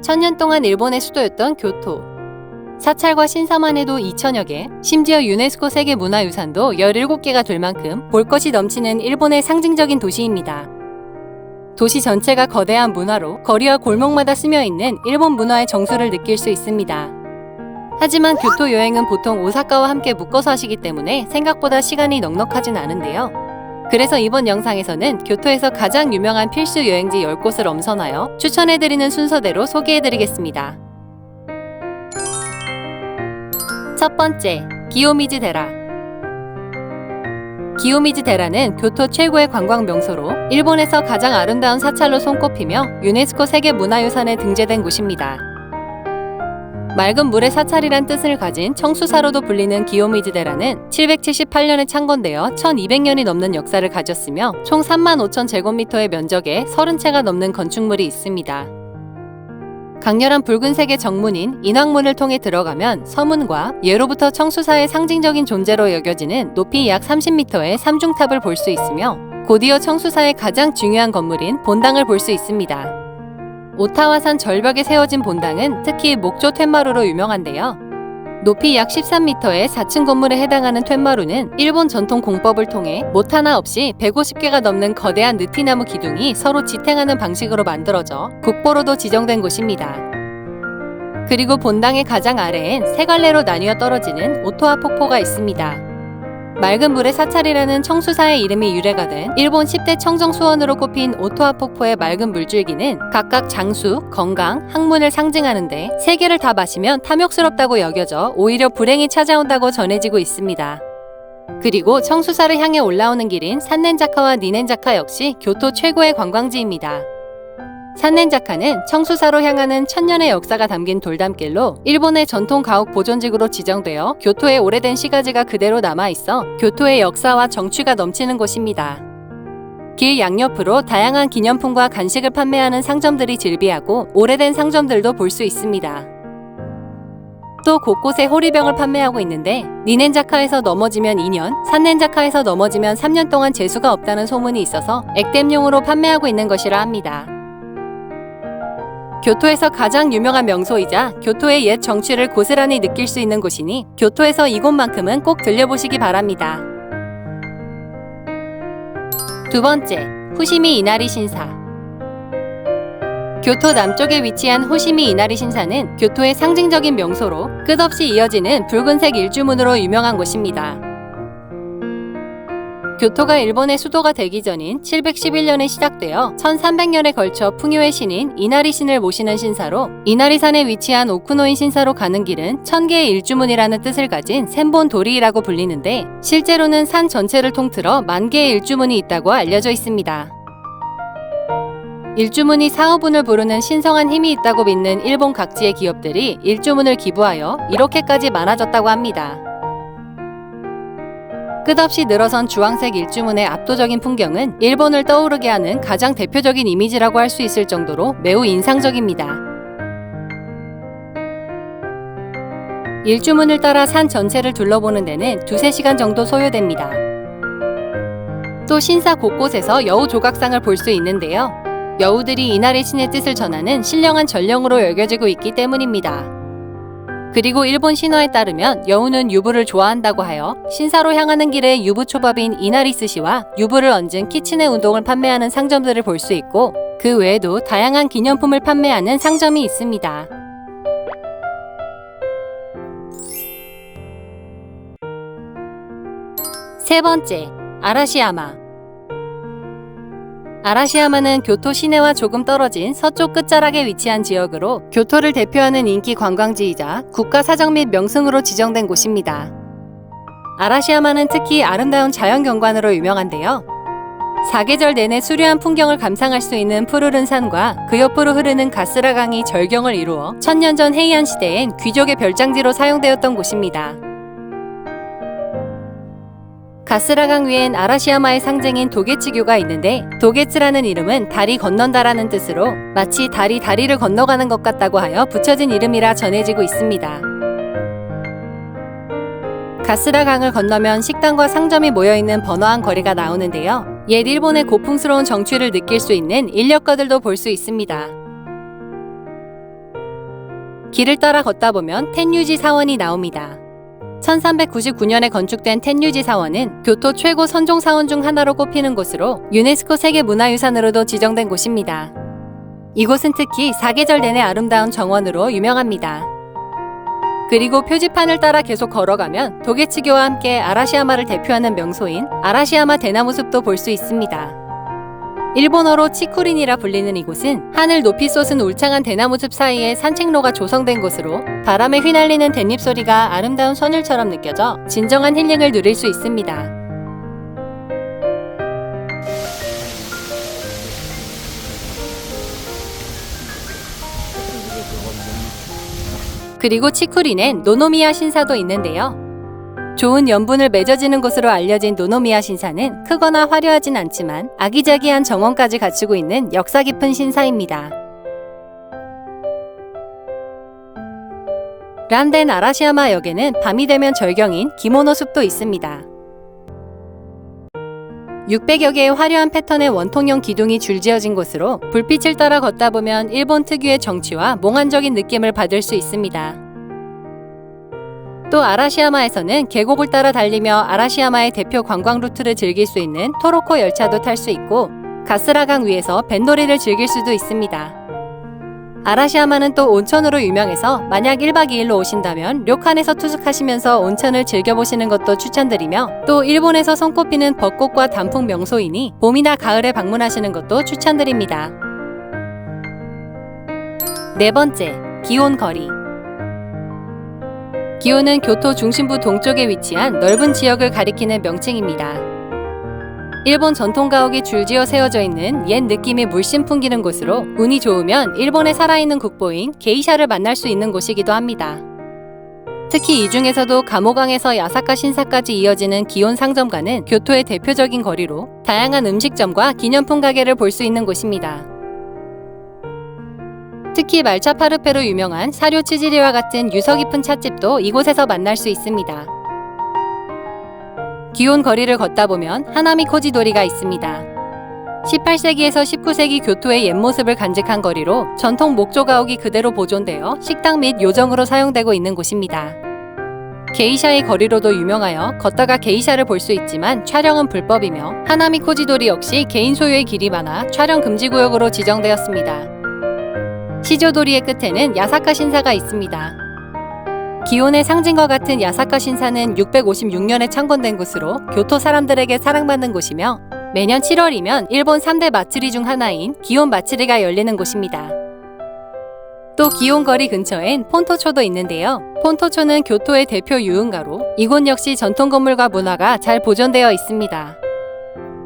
천년 동안 일본의 수도였던 교토. 사찰과 신사만 해도 2,000여 개, 심지어 유네스코 세계문화유산도 17개가 될 만큼 볼 것이 넘치는 일본의 상징적인 도시입니다. 도시 전체가 거대한 문화로 거리와 골목마다 스며있는 일본 문화의 정수를 느낄 수 있습니다. 하지만 교토 여행은 보통 오사카와 함께 묶어서 하시기 때문에 생각보다 시간이 넉넉하진 않은데요. 그래서 이번 영상에서는 교토에서 가장 유명한 필수 여행지 10곳을 엄선하여 추천해드리는 순서대로 소개해드리겠습니다. 첫 번째, 기요미즈데라. 기요미즈데라는 교토 최고의 관광 명소로 일본에서 가장 아름다운 사찰로 손꼽히며 유네스코 세계문화유산에 등재된 곳입니다. 맑은 물의 사찰이란 뜻을 가진 청수사로도 불리는 기요미즈데라는 778년에 창건되어 1200년이 넘는 역사를 가졌으며 총 35,000제곱미터의 면적에 30채가 넘는 건축물이 있습니다. 강렬한 붉은색의 정문인 인왕문을 통해 들어가면 서문과 예로부터 청수사의 상징적인 존재로 여겨지는 높이 약 30m의 삼중탑을 볼 수 있으며 곧이어 청수사의 가장 중요한 건물인 본당을 볼 수 있습니다. 오타와산 절벽에 세워진 본당은 특히 목조 툇마루로 유명한데요. 높이 약 13m의 4층 건물에 해당하는 툇마루는 일본 전통 공법을 통해 못 하나 없이 150개가 넘는 거대한 느티나무 기둥이 서로 지탱하는 방식으로 만들어져 국보로도 지정된 곳입니다. 그리고 본당의 가장 아래엔 세 갈래로 나뉘어 떨어지는 오토와 폭포가 있습니다. 맑은 물의 사찰이라는 청수사의 이름이 유래가 된 일본 10대 청정 수원으로 꼽힌 오토와 폭포의 맑은 물줄기는 각각 장수, 건강, 학문을 상징하는데 세 개를 다 마시면 탐욕스럽다고 여겨져 오히려 불행이 찾아온다고 전해지고 있습니다. 그리고 청수사를 향해 올라오는 길인 산넨자카와 니넨자카 역시 교토 최고의 관광지입니다. 산넨자카는 청수사로 향하는 천년의 역사가 담긴 돌담길로 일본의 전통 가옥 보존지구로 지정되어 교토의 오래된 시가지가 그대로 남아있어 교토의 역사와 정취가 넘치는 곳입니다. 길 양옆으로 다양한 기념품과 간식을 판매하는 상점들이 즐비하고 오래된 상점들도 볼 수 있습니다. 또 곳곳에 호리병을 판매하고 있는데 니넨자카에서 넘어지면 2년, 산넨자카에서 넘어지면 3년 동안 재수가 없다는 소문이 있어서 액땜용으로 판매하고 있는 것이라 합니다. 교토에서 가장 유명한 명소이자 교토의 옛 정취를 고스란히 느낄 수 있는 곳이니 교토에서 이곳만큼은 꼭 들려보시기 바랍니다. 두 번째, 후시미 이나리 신사. 교토 남쪽에 위치한 후시미 이나리 신사는 교토의 상징적인 명소로 끝없이 이어지는 붉은색 일주문으로 유명한 곳입니다. 교토가 일본의 수도가 되기 전인 711년에 시작되어 1300년에 걸쳐 풍요의 신인 이나리 신을 모시는 신사로 이나리산에 위치한 오쿠노인 신사로 가는 길은 1000개의 일주문이라는 뜻을 가진 센본 도리이라고 불리는데 실제로는 산 전체를 통틀어 10,000개의 일주문이 있다고 알려져 있습니다. 일주문이 사후분을 부르는 신성한 힘이 있다고 믿는 일본 각지의 기업들이 일주문을 기부하여 이렇게까지 많아졌다고 합니다. 끝없이 늘어선 주황색 일주문의 압도적인 풍경은 일본을 떠오르게 하는 가장 대표적인 이미지라고 할 수 있을 정도로 매우 인상적입니다. 일주문을 따라 산 전체를 둘러보는 데는 2~3시간 정도 소요됩니다. 또 신사 곳곳에서 여우 조각상을 볼 수 있는데요. 여우들이 이나리 신의 뜻을 전하는 신령한 전령으로 여겨지고 있기 때문입니다. 그리고 일본 신화에 따르면 여우는 유부를 좋아한다고 하여 신사로 향하는 길에 유부초밥인 이나리스시와 유부를 얹은 키츠네 우동을 판매하는 상점들을 볼 수 있고 그 외에도 다양한 기념품을 판매하는 상점이 있습니다. 세 번째, 아라시야마. 아라시야마는 교토 시내와 조금 떨어진 서쪽 끝자락에 위치한 지역으로 교토를 대표하는 인기 관광지이자 국가사정 및 명승으로 지정된 곳입니다. 아라시야마는 특히 아름다운 자연경관으로 유명한데요. 사계절 내내 수려한 풍경을 감상할 수 있는 푸르른 산과 그 옆으로 흐르는 가스라강이 절경을 이루어 1000년 전 헤이안 시대엔 귀족의 별장지로 사용되었던 곳입니다. 가스라강 위엔 아라시야마의 상징인 도게츠교가 있는데 도게츠라는 이름은 달이 건넌다라는 뜻으로 마치 달이 다리를 건너가는 것 같다고 하여 붙여진 이름이라 전해지고 있습니다. 가스라강을 건너면 식당과 상점이 모여있는 번화한 거리가 나오는데요. 옛 일본의 고풍스러운 정취를 느낄 수 있는 인력거들도 볼 수 있습니다. 길을 따라 걷다 보면 텐유지 사원이 나옵니다. 1399년에 건축된 텐유지 사원은 교토 최고 선종 사원 중 하나로 꼽히는 곳으로 유네스코 세계문화유산으로도 지정된 곳입니다. 이곳은 특히 사계절 내내 아름다운 정원으로 유명합니다. 그리고 표지판을 따라 계속 걸어가면 도게츠교와 함께 아라시야마를 대표하는 명소인 아라시야마 대나무숲도 볼 수 있습니다. 일본어로 치쿠린이라 불리는 이곳은 하늘 높이 솟은 울창한 대나무숲 사이에 산책로가 조성된 곳으로 바람에 휘날리는 댄잎 소리가 아름다운 선율처럼 느껴져 진정한 힐링을 누릴 수 있습니다. 그리고 치쿠린엔 노노미야 신사도 있는데요. 좋은 연분을 맺어지는 곳으로 알려진 노노미야 신사는 크거나 화려하진 않지만 아기자기한 정원까지 갖추고 있는 역사 깊은 신사입니다. 란덴 아라시야마 역에는 밤이 되면 절경인 기모노 숲도 있습니다. 600여 개의 화려한 패턴의 원통형 기둥이 줄지어진 곳으로 불빛을 따라 걷다 보면 일본 특유의 정취와 몽환적인 느낌을 받을 수 있습니다. 또 아라시야마에서는 계곡을 따라 달리며 아라시야마의 대표 관광 루트를 즐길 수 있는 토로코 열차도 탈 수 있고 가스라강 위에서 뱃놀이를 즐길 수도 있습니다. 아라시야마는 또 온천으로 유명해서 만약 1박 2일로 오신다면 료칸에서 투숙하시면서 온천을 즐겨보시는 것도 추천드리며 또 일본에서 손꼽히는 벚꽃과 단풍 명소이니 봄이나 가을에 방문하시는 것도 추천드립니다. 네 번째, 기온 거리. 기온은 교토 중심부 동쪽에 위치한 넓은 지역을 가리키는 명칭입니다. 일본 전통 가옥이 줄지어 세워져 있는 옛 느낌이 물씬 풍기는 곳으로 운이 좋으면 일본의 살아있는 국보인 게이샤를 만날 수 있는 곳이기도 합니다. 특히 이 중에서도 가모강에서 야사카 신사까지 이어지는 기온 상점가는 교토의 대표적인 거리로 다양한 음식점과 기념품 가게를 볼 수 있는 곳입니다. 특히 말차 파르페로 유명한 사료 치지리와 같은 유서 깊은 찻집도 이곳에서 만날 수 있습니다. 기온 거리를 걷다 보면 하나미 코지도리가 있습니다. 18세기에서 19세기 교토의 옛 모습을 간직한 거리로 전통 목조 가옥이 그대로 보존되어 식당 및 요정으로 사용되고 있는 곳입니다. 게이샤의 거리로도 유명하여 걷다가 게이샤를 볼 수 있지만 촬영은 불법이며 하나미 코지도리 역시 개인 소유의 길이 많아 촬영 금지 구역으로 지정되었습니다. 시조도리의 끝에는 야사카 신사가 있습니다. 기온의 상징과 같은 야사카 신사는 656년에 창건된 곳으로 교토 사람들에게 사랑받는 곳이며 매년 7월이면 일본 3대 마츠리 중 하나인 기온 마츠리가 열리는 곳입니다. 또 기온 거리 근처엔 폰토초도 있는데요. 폰토초는 교토의 대표 유흥가로 이곳 역시 전통 건물과 문화가 잘 보존되어 있습니다.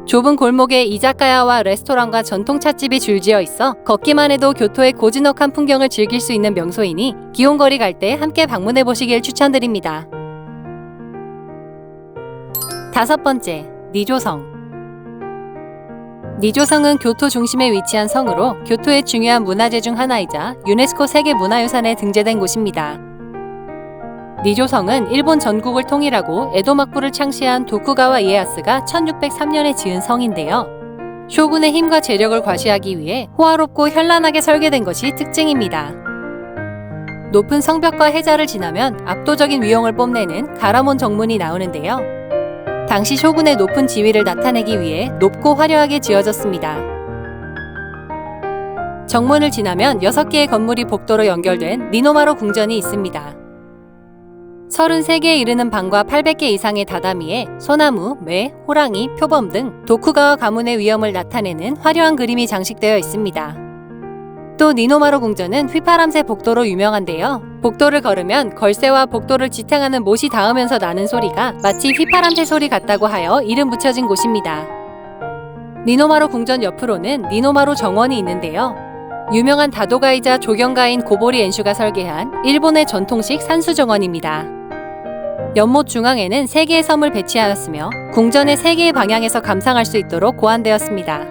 좁은 골목에 이자카야와 레스토랑과 전통 찻집이 줄지어 있어 걷기만 해도 교토의 고즈넉한 풍경을 즐길 수 있는 명소이니 기온거리 갈 때 함께 방문해 보시길 추천드립니다. 다섯 번째, 니조성. 니조성은 교토 중심에 위치한 성으로 교토의 중요한 문화재 중 하나이자 유네스코 세계문화유산에 등재된 곳입니다. 니조성은 일본 전국을 통일하고 에도 막부를 창시한 도쿠가와 이에야스가 1603년에 지은 성인데요. 쇼군의 힘과 재력을 과시하기 위해 호화롭고 현란하게 설계된 것이 특징입니다. 높은 성벽과 해자를 지나면 압도적인 위용을 뽐내는 가라몬 정문이 나오는데요. 당시 쇼군의 높은 지위를 나타내기 위해 높고 화려하게 지어졌습니다. 정문을 지나면 6개의 건물이 복도로 연결된 니노마로 궁전이 있습니다. 33개에 이르는 방과 800개 이상의 다다미에 소나무, 매, 호랑이, 표범 등 도쿠가와 가문의 위엄을 나타내는 화려한 그림이 장식되어 있습니다. 또 니노마로 궁전은 휘파람새 복도로 유명한데요. 복도를 걸으면 걸새와 복도를 지탱하는 못이 닿으면서 나는 소리가 마치 휘파람새 소리 같다고 하여 이름 붙여진 곳입니다. 니노마로 궁전 옆으로는 니노마로 정원이 있는데요. 유명한 다도가이자 조경가인 고보리 엔슈가 설계한 일본의 전통식 산수정원입니다. 연못 중앙에는 3개의 섬을 배치하였으며 궁전의 3개의 방향에서 감상할 수 있도록 고안되었습니다.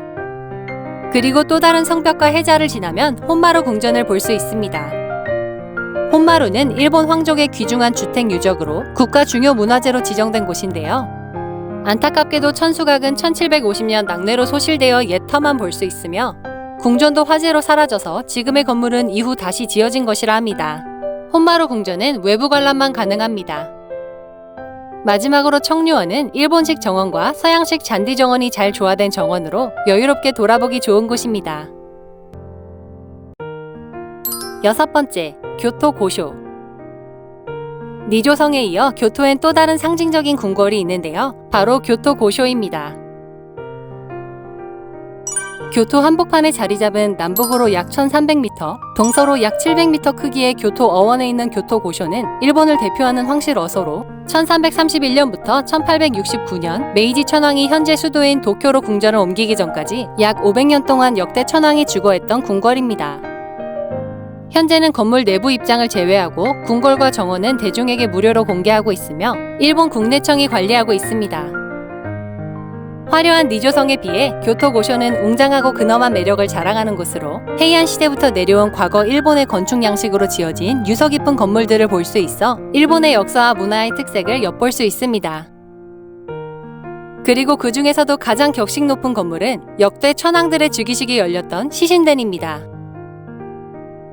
그리고 또 다른 성벽과 해자를 지나면 혼마루 궁전을 볼 수 있습니다. 혼마루는 일본 황족의 귀중한 주택 유적으로 국가 중요 문화재로 지정된 곳인데요. 안타깝게도 천수각은 1750년 낙뢰로 소실되어 옛 터만 볼 수 있으며 궁전도 화재로 사라져서 지금의 건물은 이후 다시 지어진 것이라 합니다. 혼마루 궁전은 외부 관람만 가능합니다. 마지막으로 청류원은 일본식 정원과 서양식 잔디 정원이 잘 조화된 정원으로 여유롭게 돌아보기 좋은 곳입니다. 6번째, 교토 고쇼. 니조성에 이어 교토엔 또 다른 상징적인 궁궐이 있는데요. 바로 교토 고쇼입니다. 교토 한복판에 자리 잡은 남북으로 약 1300m, 동서로 약 700m 크기의 교토 어원에 있는 교토 고쇼는 일본을 대표하는 황실 어소로 1331년부터 1869년 메이지 천황이 현재 수도인 도쿄로 궁전을 옮기기 전까지 약 500년 동안 역대 천황이 주거했던 궁궐입니다. 현재는 건물 내부 입장을 제외하고 궁궐과 정원은 대중에게 무료로 공개하고 있으며 일본 국내청이 관리하고 있습니다. 화려한 니조성에 비해 교토 고쇼는 웅장하고 근엄한 매력을 자랑하는 곳으로 헤이안 시대부터 내려온 과거 일본의 건축 양식으로 지어진 유서 깊은 건물들을 볼 수 있어 일본의 역사와 문화의 특색을 엿볼 수 있습니다. 그리고 그 중에서도 가장 격식 높은 건물은 역대 천황들의 즉위식이 열렸던 시신殿입니다.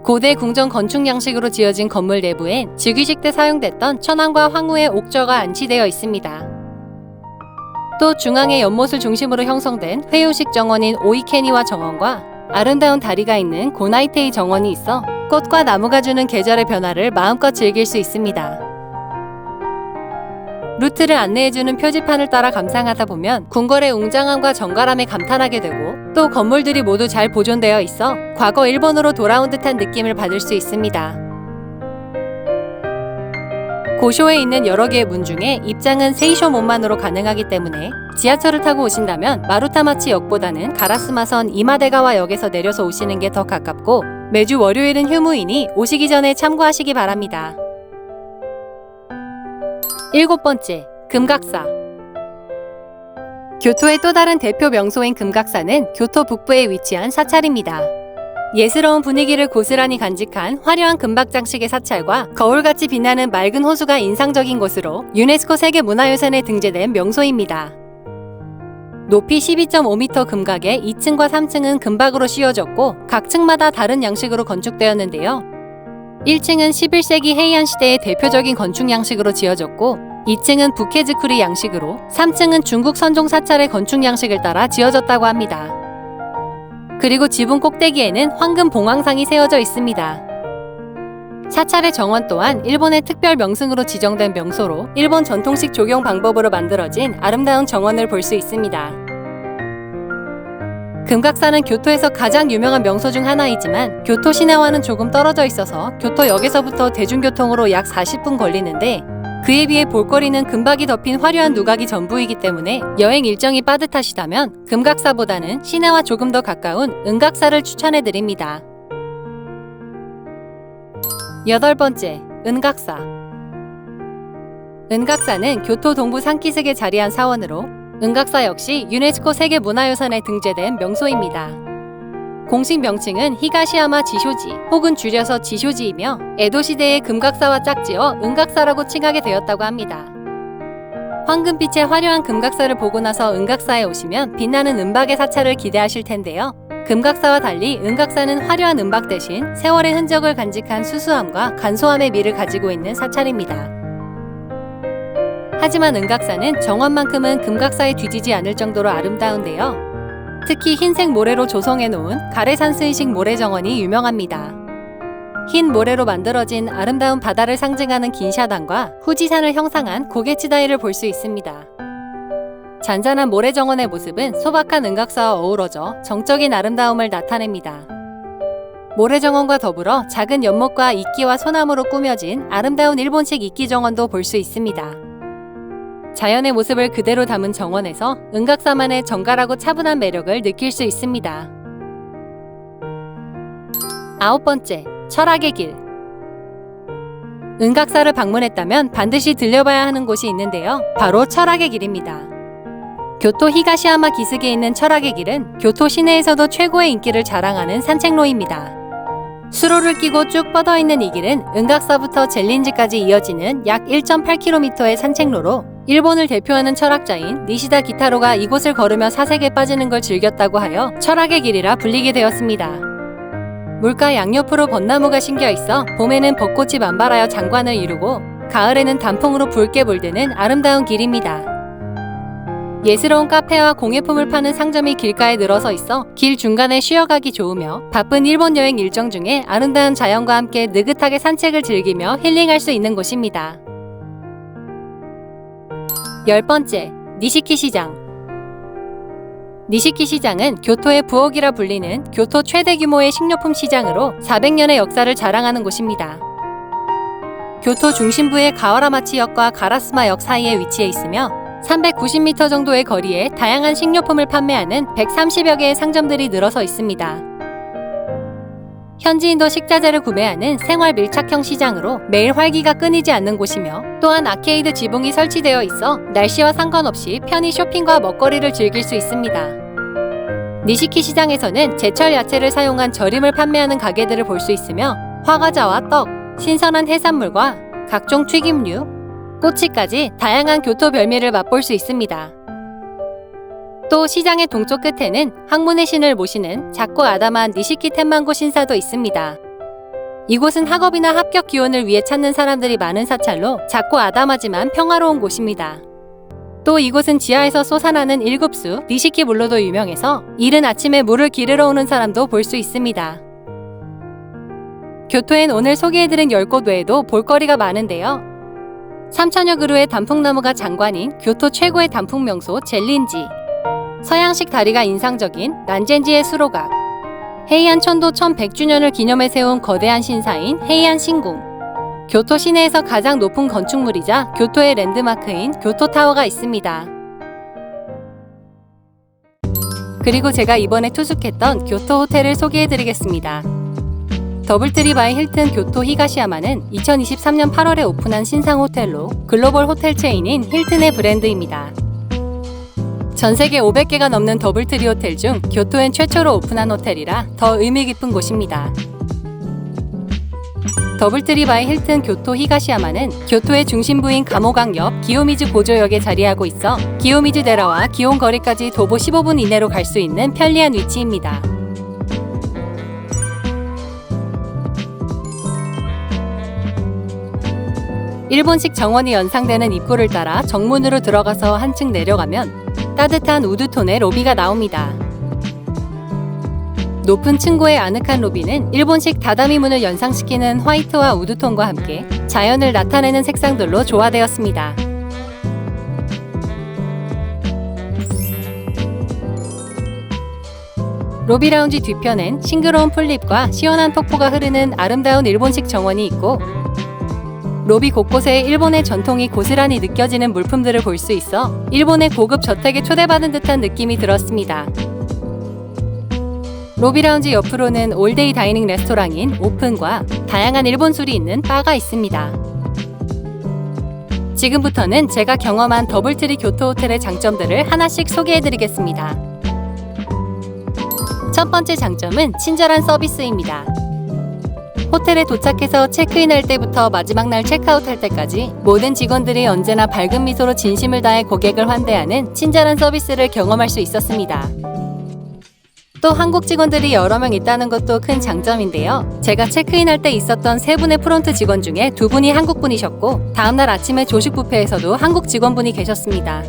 고대 궁전 건축 양식으로 지어진 건물 내부엔 즉위식 때 사용됐던 천황과 황후의 옥저가 안치되어 있습니다. 또 중앙의 연못을 중심으로 형성된 회유식 정원인 오이케니와 정원과 아름다운 다리가 있는 고나이테이 정원이 있어 꽃과 나무가 주는 계절의 변화를 마음껏 즐길 수 있습니다. 루트를 안내해주는 표지판을 따라 감상하다 보면 궁궐의 웅장함과 정갈함에 감탄하게 되고 또 건물들이 모두 잘 보존되어 있어 과거 일본으로 돌아온 듯한 느낌을 받을 수 있습니다. 고쇼에 있는 여러 개의 문 중에 입장은 세이쇼문만으로 가능하기 때문에 지하철을 타고 오신다면 마루타마치 역보다는 가라스마선 이마데가와 역에서 내려서 오시는 게 더 가깝고 매주 월요일은 휴무이니 오시기 전에 참고하시기 바랍니다. 7번째, 금각사. 교토의 또 다른 대표 명소인 금각사는 교토 북부에 위치한 사찰입니다. 예스러운 분위기를 고스란히 간직한 화려한 금박 장식의 사찰과 거울같이 빛나는 맑은 호수가 인상적인 곳으로 유네스코 세계문화유산에 등재된 명소입니다. 높이 12.5m 금각의 2층과 3층은 금박으로 씌워졌고 각 층마다 다른 양식으로 건축되었는데요. 1층은 11세기 헤이안 시대의 대표적인 건축 양식으로 지어졌고 2층은 부케즈쿠리 양식으로 3층은 중국 선종 사찰의 건축 양식을 따라 지어졌다고 합니다. 그리고 지붕 꼭대기에는 황금 봉황상이 세워져 있습니다. 사찰의 정원 또한 일본의 특별 명승으로 지정된 명소로 일본 전통식 조경 방법으로 만들어진 아름다운 정원을 볼 수 있습니다. 금각사는 교토에서 가장 유명한 명소 중 하나이지만 교토 시내와는 조금 떨어져 있어서 교토역에서부터 대중교통으로 약 40분 걸리는데 그에 비해 볼거리는 금박이 덮인 화려한 누각이 전부이기 때문에 여행 일정이 빠듯하시다면 금각사보다는 시내와 조금 더 가까운 은각사를 추천해드립니다. 8번째, 은각사. 은각사는 교토 동부 산기슭에 자리한 사원으로 은각사 역시 유네스코 세계문화유산에 등재된 명소입니다. 공식 명칭은 히가시야마 지쇼지 혹은 줄여서 지쇼지이며 에도시대의 금각사와 짝지어 은각사라고 칭하게 되었다고 합니다. 황금빛의 화려한 금각사를 보고 나서 은각사에 오시면 빛나는 은박의 사찰을 기대하실 텐데요. 금각사와 달리 은각사는 화려한 은박 대신 세월의 흔적을 간직한 수수함과 간소함의 미를 가지고 있는 사찰입니다. 하지만 은각사는 정원만큼은 금각사에 뒤지지 않을 정도로 아름다운데요. 특히 흰색 모래로 조성해 놓은 가레산스이식 모래정원이 유명합니다. 흰 모래로 만들어진 아름다운 바다를 상징하는 긴샤단과 후지산을 형상한 고개치다이를 볼 수 있습니다. 잔잔한 모래정원의 모습은 소박한 은각사와 어우러져 정적인 아름다움을 나타냅니다. 모래정원과 더불어 작은 연못과 이끼와 소나무로 꾸며진 아름다운 일본식 이끼정원도 볼 수 있습니다. 자연의 모습을 그대로 담은 정원에서 은각사만의 정갈하고 차분한 매력을 느낄 수 있습니다. 9번째, 철학의 길. 은각사를 방문했다면 반드시 들려봐야 하는 곳이 있는데요. 바로 철학의 길입니다. 교토 히가시야마 기슭에 있는 철학의 길은 교토 시내에서도 최고의 인기를 자랑하는 산책로입니다. 수로를 끼고 쭉 뻗어있는 이 길은 은각사부터 젤린지까지 이어지는 약 1.8km의 산책로로 일본을 대표하는 철학자인 니시다 기타로가 이곳을 걸으며 사색에 빠지는 걸 즐겼다고 하여 철학의 길이라 불리게 되었습니다. 물가 양옆으로 벚나무가 심겨 있어 봄에는 벚꽃이 만발하여 장관을 이루고 가을에는 단풍으로 붉게 물드는 아름다운 길입니다. 예스러운 카페와 공예품을 파는 상점이 길가에 늘어서 있어 길 중간에 쉬어가기 좋으며 바쁜 일본 여행 일정 중에 아름다운 자연과 함께 느긋하게 산책을 즐기며 힐링할 수 있는 곳입니다. 10번째, 니시키 시장. 니시키 시장은 교토의 부엌이라 불리는 교토 최대 규모의 식료품 시장으로 400년의 역사를 자랑하는 곳입니다. 교토 중심부의 가와라마치역과 가라스마역 사이에 위치해 있으며 390m 정도의 거리에 다양한 식료품을 판매하는 130여 개의 상점들이 늘어서 있습니다. 현지인도 식자재를 구매하는 생활 밀착형 시장으로 매일 활기가 끊이지 않는 곳이며 또한 아케이드 지붕이 설치되어 있어 날씨와 상관없이 편히 쇼핑과 먹거리를 즐길 수 있습니다. 니시키 시장에서는 제철 야채를 사용한 절임을 판매하는 가게들을 볼 수 있으며 화과자와 떡, 신선한 해산물과 각종 튀김류, 꼬치까지 다양한 교토 별미를 맛볼 수 있습니다. 또 시장의 동쪽 끝에는 학문의 신을 모시는 작고 아담한 니시키 텐만고 신사도 있습니다. 이곳은 학업이나 합격 기원을 위해 찾는 사람들이 많은 사찰로 작고 아담하지만 평화로운 곳입니다. 또 이곳은 지하에서 솟아나는 일급수 니시키 물로도 유명해서 이른 아침에 물을 기르러 오는 사람도 볼 수 있습니다. 교토엔 오늘 소개해드린 10곳 외에도 볼거리가 많은데요. 3000여 그루의 단풍나무가 장관인 교토 최고의 단풍 명소 젤린지, 서양식 다리가 인상적인 난젠지의 수로각, 헤이안 천도 1100주년을 기념해 세운 거대한 신사인 헤이안 신궁, 교토 시내에서 가장 높은 건축물이자 교토의 랜드마크인 교토타워가 있습니다. 그리고 제가 이번에 투숙했던 교토 호텔을 소개해드리겠습니다. 더블트리 바이 힐튼 교토 히가시야마는 2023년 8월에 오픈한 신상 호텔로 글로벌 호텔 체인인 힐튼의 브랜드입니다. 전 세계 500개가 넘는 더블트리 호텔 중 교토엔 최초로 오픈한 호텔이라 더 의미 깊은 곳입니다. 더블트리 바이 힐튼 교토 히가시야마는 교토의 중심부인 가모강 옆 기요미즈 고조역에 자리하고 있어 기요미즈데라와 기온 거리까지 도보 15분 이내로 갈 수 있는 편리한 위치입니다. 일본식 정원이 연상되는 입구를 따라 정문으로 들어가서 한층 내려가면 따뜻한 우드톤의 로비가 나옵니다. 높은 층고의 아늑한 로비는 일본식 다다미 문을 연상시키는 화이트와 우드톤과 함께 자연을 나타내는 색상들로 조화되었습니다. 로비 라운지 뒤편엔 싱그러운 풀잎과 시원한 폭포가 흐르는 아름다운 일본식 정원이 있고 로비 곳곳에 일본의 전통이 고스란히 느껴지는 물품들을 볼 수 있어 일본의 고급 저택에 초대받은 듯한 느낌이 들었습니다. 로비 라운지 옆으로는 올데이 다이닝 레스토랑인 오픈과 다양한 일본 술이 있는 바가 있습니다. 지금부터는 제가 경험한 더블트리 교토 호텔의 장점들을 하나씩 소개해드리겠습니다. 첫 번째 장점은 친절한 서비스입니다. 호텔에 도착해서 체크인할 때부터 마지막 날 체크아웃할 때까지 모든 직원들이 언제나 밝은 미소로 진심을 다해 고객을 환대하는 친절한 서비스를 경험할 수 있었습니다. 또 한국 직원들이 여러 명 있다는 것도 큰 장점인데요. 제가 체크인할 때 있었던 3분의 프론트 직원 중에 2분이 한국분이셨고 다음날 아침에 조식 뷔페에서도 한국 직원분이 계셨습니다.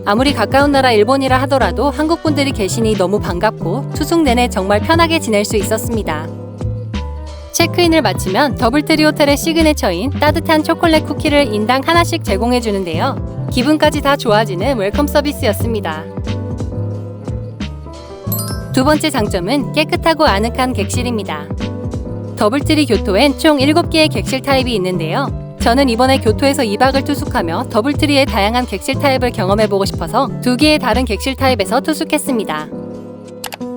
아무리 가까운 나라 일본이라 하더라도 한국분들이 계시니 너무 반갑고 투숙 내내 정말 편하게 지낼 수 있었습니다. 체크인을 마치면 더블트리 호텔의 시그네처인 따뜻한 초콜릿 쿠키를 인당 하나씩 제공해 주는데요. 기분까지 다 좋아지는 웰컴 서비스였습니다. 두 번째 장점은 깨끗하고 아늑한 객실입니다. 더블트리 교토엔 총 7개의 객실 타입이 있는데요. 저는 이번에 교토에서 2박을 투숙하며 더블트리의 다양한 객실 타입을 경험해보고 싶어서 2개의 다른 객실 타입에서 투숙했습니다.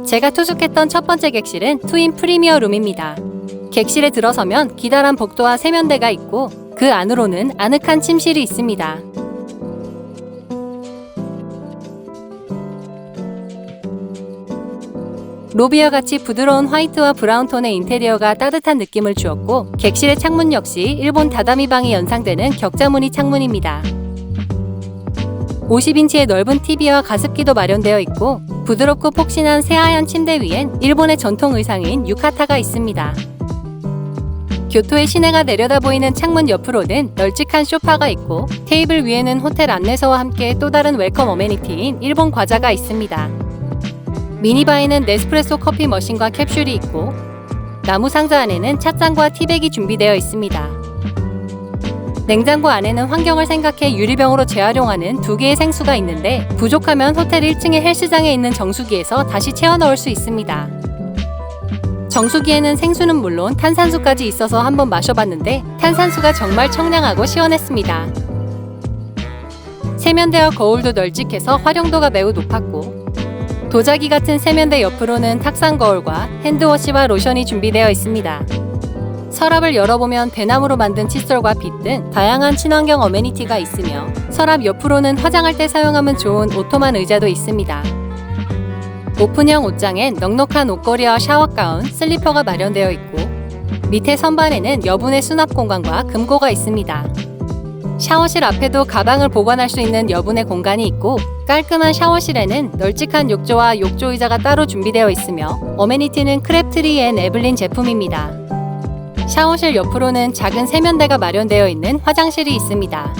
제가 투숙했던 첫 번째 객실은 트윈 프리미어 룸입니다. 객실에 들어서면 기다란 복도와 세면대가 있고 그 안으로는 아늑한 침실이 있습니다. 로비와 같이 부드러운 화이트와 브라운 톤의 인테리어가 따뜻한 느낌을 주었고 객실의 창문 역시 일본 다다미 방이 연상되는 격자무늬 창문입니다. 50인치의 넓은 TV와 가습기도 마련되어 있고 부드럽고 폭신한 새하얀 침대 위엔 일본의 전통 의상인 유카타가 있습니다. 교토의 시내가 내려다 보이는 창문 옆으로는 널찍한 소파가 있고 테이블 위에는 호텔 안내서와 함께 또 다른 웰컴 어메니티인 일본 과자가 있습니다. 미니바에는 네스프레소 커피 머신과 캡슐이 있고 나무 상자 안에는 찻잔과 티백이 준비되어 있습니다. 냉장고 안에는 환경을 생각해 유리병으로 재활용하는 2개의 생수가 있는데 부족하면 호텔 1층의 헬스장에 있는 정수기에서 다시 채워 넣을 수 있습니다. 정수기에는 생수는 물론 탄산수까지 있어서 한번 마셔봤는데 탄산수가 정말 청량하고 시원했습니다. 세면대와 거울도 널찍해서 활용도가 매우 높았고 도자기 같은 세면대 옆으로는 탁상 거울과 핸드워시와 로션이 준비되어 있습니다. 서랍을 열어보면 대나무로 만든 칫솔과 빗 등 다양한 친환경 어메니티가 있으며 서랍 옆으로는 화장할 때 사용하면 좋은 오토만 의자도 있습니다. 오픈형 옷장엔 넉넉한 옷걸이와 샤워가운, 슬리퍼가 마련되어 있고 밑에 선반에는 여분의 수납 공간과 금고가 있습니다. 샤워실 앞에도 가방을 보관할 수 있는 여분의 공간이 있고 깔끔한 샤워실에는 널찍한 욕조와 욕조 의자가 따로 준비되어 있으며 어메니티는 크랩트리 앤 에블린 제품입니다. 샤워실 옆으로는 작은 세면대가 마련되어 있는 화장실이 있습니다.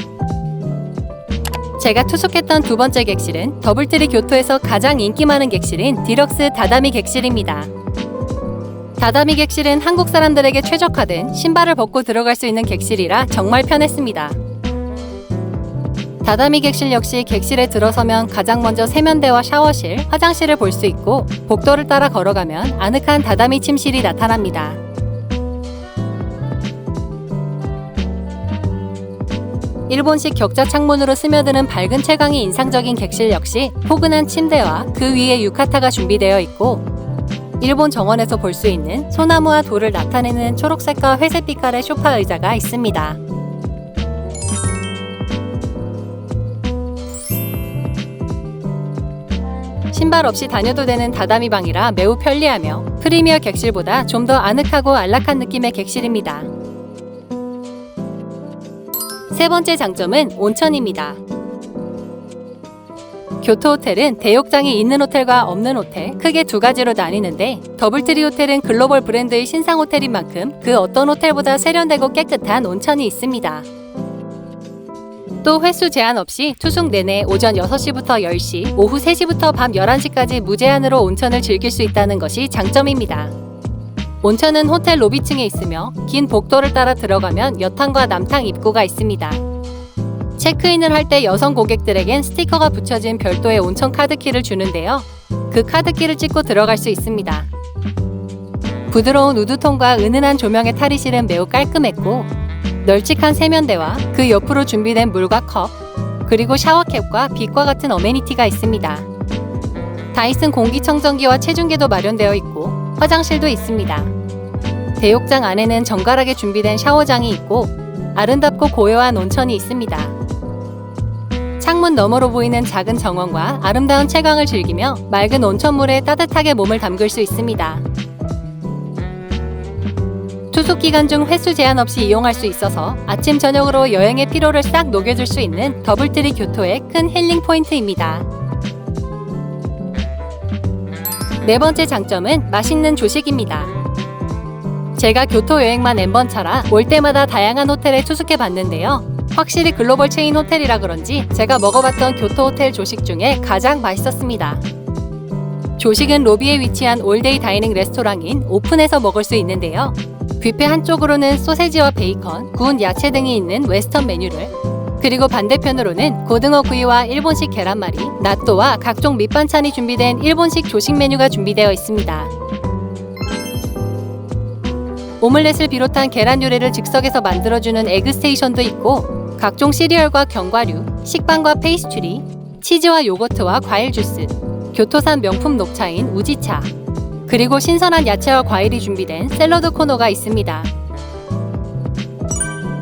제가 투숙했던 두 번째 객실은 더블트리 교토에서 가장 인기 많은 객실인 디럭스 다다미 객실입니다. 다다미 객실은 한국 사람들에게 최적화된 신발을 벗고 들어갈 수 있는 객실이라 정말 편했습니다. 다다미 객실 역시 객실에 들어서면 가장 먼저 세면대와 샤워실, 화장실을 볼 수 있고 복도를 따라 걸어가면 아늑한 다다미 침실이 나타납니다. 일본식 격자 창문으로 스며드는 밝은 채광이 인상적인 객실 역시 포근한 침대와 그 위에 유카타가 준비되어 있고 일본 정원에서 볼 수 있는 소나무와 돌을 나타내는 초록색과 회색 빛깔의 소파 의자가 있습니다. 신발 없이 다녀도 되는 다다미 방이라 매우 편리하며 프리미어 객실보다 좀 더 아늑하고 안락한 느낌의 객실입니다. 세 번째 장점은 온천입니다. 교토 호텔은 대욕장이 있는 호텔과 없는 호텔 크게 두 가지로 나뉘는데 더블트리 호텔은 글로벌 브랜드의 신상 호텔인 만큼 그 어떤 호텔보다 세련되고 깨끗한 온천이 있습니다. 또 횟수 제한 없이 투숙 내내 오전 6시부터 10시, 오후 3시부터 밤 11시까지 무제한으로 온천을 즐길 수 있다는 것이 장점입니다. 온천은 호텔 로비층에 있으며 긴 복도를 따라 들어가면 여탕과 남탕 입구가 있습니다. 체크인을 할 때 여성 고객들에겐 스티커가 붙여진 별도의 온천 카드키를 주는데요. 그 카드키를 찍고 들어갈 수 있습니다. 부드러운 우드톤과 은은한 조명의 탈의실은 매우 깔끔했고 널찍한 세면대와 그 옆으로 준비된 물과 컵, 그리고 샤워캡과 빛과 같은 어메니티가 있습니다. 다이슨 공기청정기와 체중계도 마련되어 있고 화장실도 있습니다. 대욕장 안에는 정갈하게 준비된 샤워장이 있고 아름답고 고요한 온천이 있습니다. 창문 너머로 보이는 작은 정원과 아름다운 채광을 즐기며 맑은 온천물에 따뜻하게 몸을 담글 수 있습니다. 투숙 기간 중 횟수 제한 없이 이용할 수 있어서 아침 저녁으로 여행의 피로를 싹 녹여줄 수 있는 더블트리 교토의 큰 힐링 포인트입니다. 네 번째 장점은 맛있는 조식입니다. 제가 교토 여행만 N번차라 올 때마다 다양한 호텔에 투숙해 봤는데요. 확실히 글로벌 체인 호텔이라 그런지 제가 먹어봤던 교토 호텔 조식 중에 가장 맛있었습니다. 조식은 로비에 위치한 올데이 다이닝 레스토랑인 오픈에서 먹을 수 있는데요. 뷔페 한쪽으로는 소세지와 베이컨, 구운 야채 등이 있는 웨스턴 메뉴를, 그리고 반대편으로는 고등어 구이와 일본식 계란말이, 나또와 각종 밑반찬이 준비된 일본식 조식 메뉴가 준비되어 있습니다. 오믈렛을 비롯한 계란 요리를 즉석에서 만들어주는 에그 스테이션도 있고 각종 시리얼과 견과류, 식빵과 페이스트리, 치즈와 요거트와 과일 주스, 교토산 명품 녹차인 우지차, 그리고 신선한 야채와 과일이 준비된 샐러드 코너가 있습니다.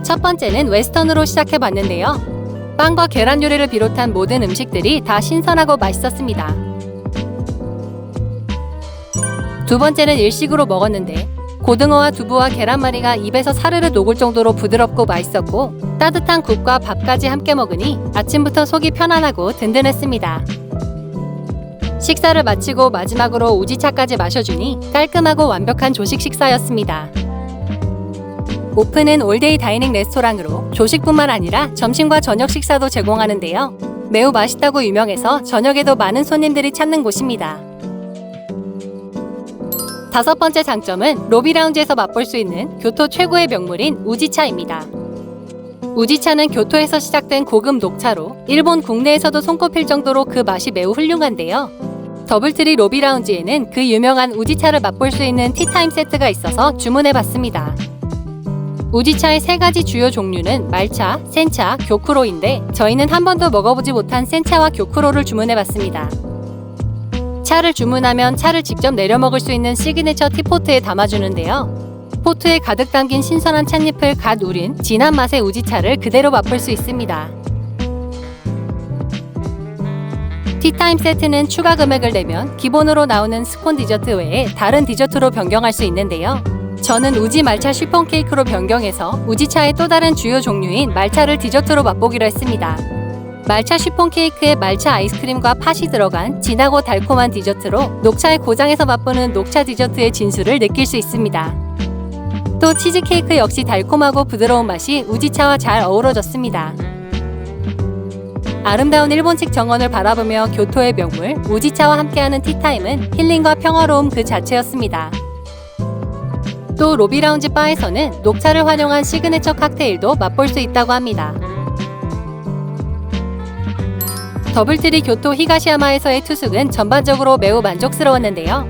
첫 번째는 웨스턴으로 시작해봤는데요. 빵과 계란 요리를 비롯한 모든 음식들이 다 신선하고 맛있었습니다. 두 번째는 일식으로 먹었는데 고등어와 두부와 계란말이가 입에서 사르르 녹을 정도로 부드럽고 맛있었고 따뜻한 국과 밥까지 함께 먹으니 아침부터 속이 편안하고 든든했습니다. 식사를 마치고 마지막으로 우지차까지 마셔주니 깔끔하고 완벽한 조식 식사였습니다. 오픈은 올데이 다이닝 레스토랑으로 조식뿐만 아니라 점심과 저녁 식사도 제공하는데요. 매우 맛있다고 유명해서 저녁에도 많은 손님들이 찾는 곳입니다. 다섯 번째 장점은 로비 라운지에서 맛볼 수 있는 교토 최고의 명물인 우지차입니다. 우지차는 교토에서 시작된 고급 녹차로 일본 국내에서도 손꼽힐 정도로 그 맛이 매우 훌륭한데요. 더블트리 로비 라운지에는 그 유명한 우지차를 맛볼 수 있는 티타임 세트가 있어서 주문해봤습니다. 우지차의 세 가지 주요 종류는 말차, 센차, 교쿠로인데 저희는 한 번도 먹어보지 못한 센차와 교쿠로를 주문해봤습니다. 차를 주문하면 차를 직접 내려 먹을 수 있는 시그니처 티포트에 담아주는데요. 포트에 가득 담긴 신선한 찻잎을 갓 우린 진한 맛의 우지차를 그대로 맛볼 수 있습니다. 티타임 세트는 추가 금액을 내면 기본으로 나오는 스콘 디저트 외에 다른 디저트로 변경할 수 있는데요. 저는 우지 말차 쉬폰 케이크로 변경해서 우지차의 또 다른 주요 종류인 말차를 디저트로 맛보기로 했습니다. 말차 쉬폰 케이크에 말차 아이스크림과 팥이 들어간 진하고 달콤한 디저트로 녹차의 고장에서 맛보는 녹차 디저트의 진수를 느낄 수 있습니다. 또 치즈케이크 역시 달콤하고 부드러운 맛이 우지차와 잘 어우러졌습니다. 아름다운 일본식 정원을 바라보며 교토의 명물 우지차와 함께하는 티타임은 힐링과 평화로움 그 자체였습니다. 또 로비 라운지 바에서는 녹차를 활용한 시그니처 칵테일도 맛볼 수 있다고 합니다. 더블트리 교토 히가시야마에서의 투숙은 전반적으로 매우 만족스러웠는데요.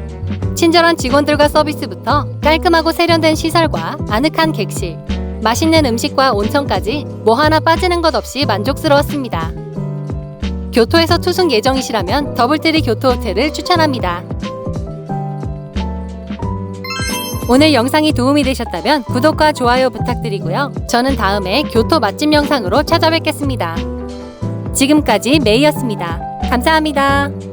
친절한 직원들과 서비스부터 깔끔하고 세련된 시설과 아늑한 객실, 맛있는 음식과 온천까지 뭐 하나 빠지는 것 없이 만족스러웠습니다. 교토에서 투숙 예정이시라면 더블트리 교토 호텔을 추천합니다. 오늘 영상이 도움이 되셨다면 구독과 좋아요 부탁드리고요. 저는 다음에 교토 맛집 영상으로 찾아뵙겠습니다. 지금까지 메이였습니다. 감사합니다.